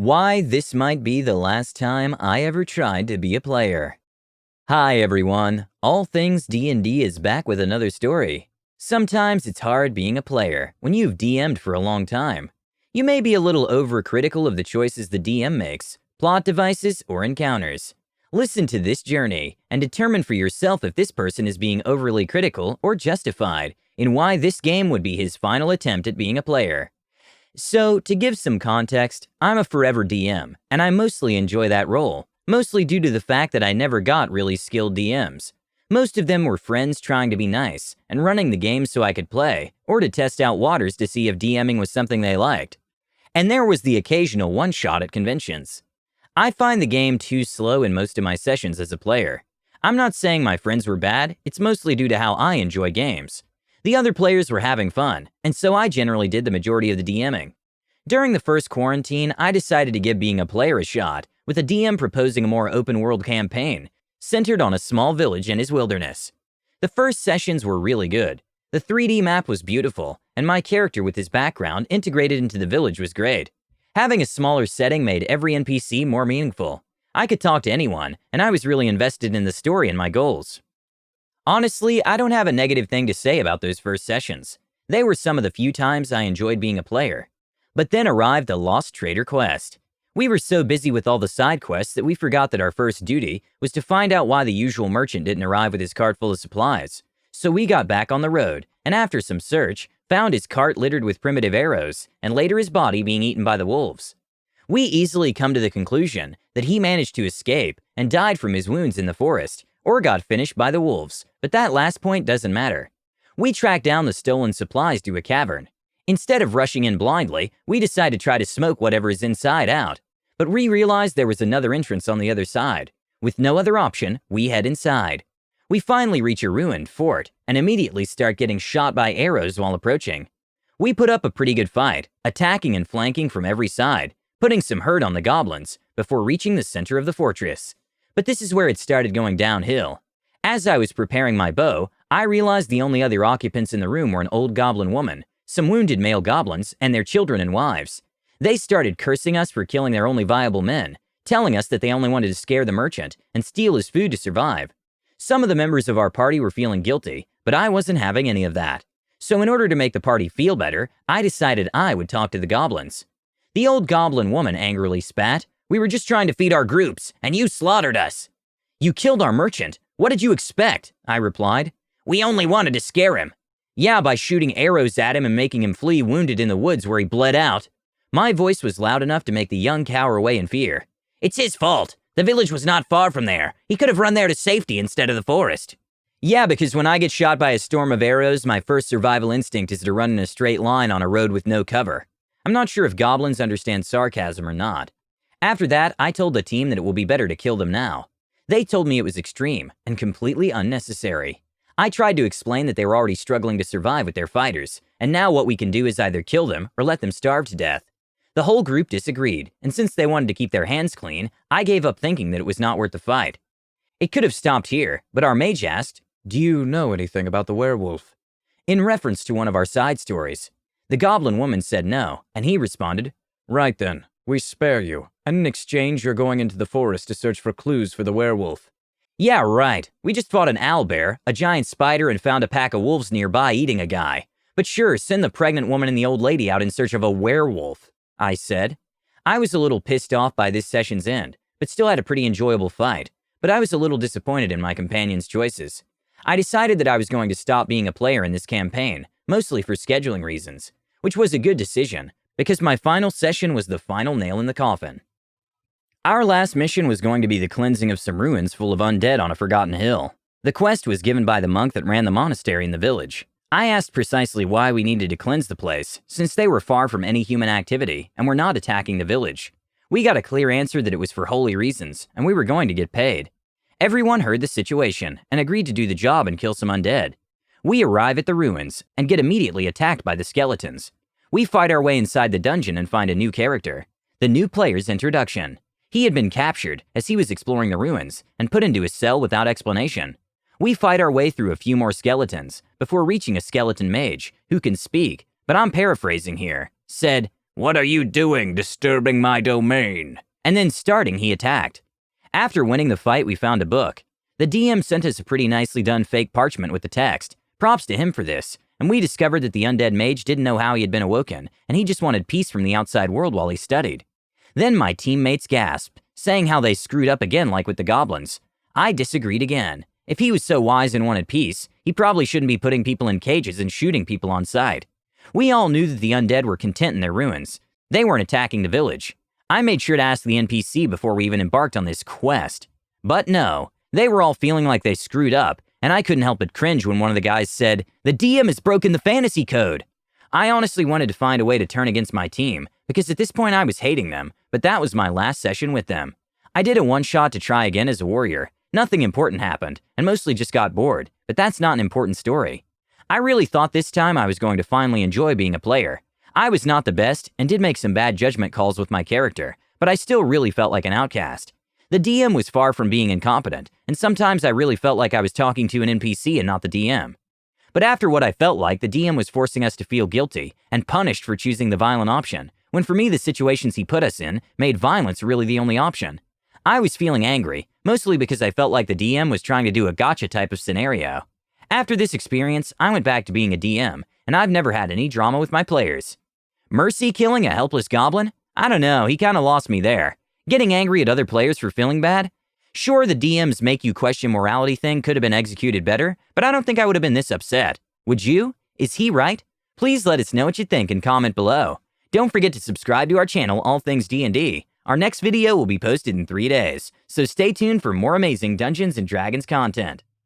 Why this might be the last time I ever tried to be a player. Hi everyone, All Things D&D is back with another story. Sometimes it's hard being a player when you've DM'd for a long time. You may be a little overcritical of the choices the DM makes, plot devices, or encounters. Listen to this journey and determine for yourself if this person is being overly critical or justified in why this game would be his final attempt at being a player. So, to give some context, I'm a forever DM, and I mostly enjoy that role, mostly due to the fact that I never got really skilled DMs. Most of them were friends trying to be nice, and running the game so I could play, or to test out waters to see if DMing was something they liked. And there was the occasional one-shot at conventions. I find the game too slow in most of my sessions as a player. I'm not saying my friends were bad, it's mostly due to how I enjoy games. The other players were having fun, and so I generally did the majority of the DMing. During the first quarantine, I decided to give being a player a shot, with a DM proposing a more open-world campaign, centered on a small village and his wilderness. The first sessions were really good. The 3D map was beautiful, and my character with his background integrated into the village was great. Having a smaller setting made every NPC more meaningful. I could talk to anyone, and I was really invested in the story and my goals. Honestly, I don't have a negative thing to say about those first sessions. They were some of the few times I enjoyed being a player. But then arrived the Lost Trader quest. We were so busy with all the side quests that we forgot that our first duty was to find out why the usual merchant didn't arrive with his cart full of supplies. So we got back on the road, and after some search, found his cart littered with primitive arrows, and later his body being eaten by the wolves. We easily come to the conclusion that he managed to escape and died from his wounds in the forest, or got finished by the wolves, but that last point doesn't matter. We tracked down the stolen supplies to a cavern. Instead of rushing in blindly, we decided to try to smoke whatever is inside out. But we realized there was another entrance on the other side. With no other option, we head inside. We finally reach a ruined fort, and immediately start getting shot by arrows while approaching. We put up a pretty good fight, attacking and flanking from every side, putting some hurt on the goblins, before reaching the center of the fortress. But this is where it started going downhill. As I was preparing my bow, I realized the only other occupants in the room were an old goblin woman, some wounded male goblins, and their children and wives. They started cursing us for killing their only viable men, telling us that they only wanted to scare the merchant and steal his food to survive. Some of the members of our party were feeling guilty, but I wasn't having any of that. So in order to make the party feel better, I decided I would talk to the goblins. The old goblin woman angrily spat, "We were just trying to feed our groups, and you slaughtered us." "You killed our merchant. What did you expect?" I replied. "We only wanted to scare him." "Yeah, by shooting arrows at him and making him flee wounded in the woods where he bled out." My voice was loud enough to make the young cower away in fear. "It's his fault. The village was not far from there. He could have run there to safety instead of the forest." "Yeah, because when I get shot by a storm of arrows, my first survival instinct is to run in a straight line on a road with no cover." I'm not sure if goblins understand sarcasm or not. After that, I told the team that it will be better to kill them now. They told me it was extreme and completely unnecessary. I tried to explain that they were already struggling to survive with their fighters, and now what we can do is either kill them or let them starve to death. The whole group disagreed, and since they wanted to keep their hands clean, I gave up thinking that it was not worth the fight. It could have stopped here, but our mage asked, "Do you know anything about the werewolf?" in reference to one of our side stories. The goblin woman said no, and he responded, "Right then, we spare you, and in exchange you're going into the forest to search for clues for the werewolf." "Yeah, right. We just fought an owlbear, a giant spider, and found a pack of wolves nearby eating a guy. But sure, send the pregnant woman and the old lady out in search of a werewolf," I said. I was a little pissed off by this session's end, but still had a pretty enjoyable fight. But I was a little disappointed in my companion's choices. I decided that I was going to stop being a player in this campaign, mostly for scheduling reasons, which was a good decision, because my final session was the final nail in the coffin. Our last mission was going to be the cleansing of some ruins full of undead on a forgotten hill. The quest was given by the monk that ran the monastery in the village. I asked precisely why we needed to cleanse the place, since they were far from any human activity and were not attacking the village. We got a clear answer that it was for holy reasons, and we were going to get paid. Everyone heard the situation and agreed to do the job and kill some undead. We arrive at the ruins and get immediately attacked by the skeletons. We fight our way inside the dungeon and find a new character, the new player's introduction. He had been captured as he was exploring the ruins and put into a cell without explanation. We fight our way through a few more skeletons before reaching a skeleton mage who can speak, but I'm paraphrasing here, said, "What are you doing, disturbing my domain?" And then starting, he attacked. After winning the fight, we found a book. The DM sent us a pretty nicely done fake parchment with the text. Props to him for this. And we discovered that the undead mage didn't know how he had been awoken, and he just wanted peace from the outside world while he studied. Then my teammates gasped, saying how they screwed up again like with the goblins. I disagreed again. If he was so wise and wanted peace, he probably shouldn't be putting people in cages and shooting people on sight. We all knew that the undead were content in their ruins. They weren't attacking the village. I made sure to ask the NPC before we even embarked on this quest. But no, they were all feeling like they screwed up, and I couldn't help but cringe when one of the guys said, "The DM has broken the fantasy code." I honestly wanted to find a way to turn against my team, because at this point I was hating them, but that was my last session with them. I did a one-shot to try again as a warrior. Nothing important happened, and mostly just got bored, but that's not an important story. I really thought this time I was going to finally enjoy being a player. I was not the best, and did make some bad judgment calls with my character, but I still really felt like an outcast. The DM was far from being incompetent, and sometimes I really felt like I was talking to an NPC and not the DM. But after what I felt like, the DM was forcing us to feel guilty, and punished for choosing the violent option, when for me the situations he put us in made violence really the only option. I was feeling angry, mostly because I felt like the DM was trying to do a gotcha type of scenario. After this experience, I went back to being a DM, and I've never had any drama with my players. Mercy killing a helpless goblin? I don't know, he kinda lost me there. Getting angry at other players for feeling bad? Sure, the DM's make you question morality thing could have been executed better, but I don't think I would have been this upset. Would you? Is he right? Please let us know what you think and comment below. Don't forget to subscribe to our channel, All Things D&D. Our next video will be posted in 3 days, so stay tuned for more amazing Dungeons & Dragons content.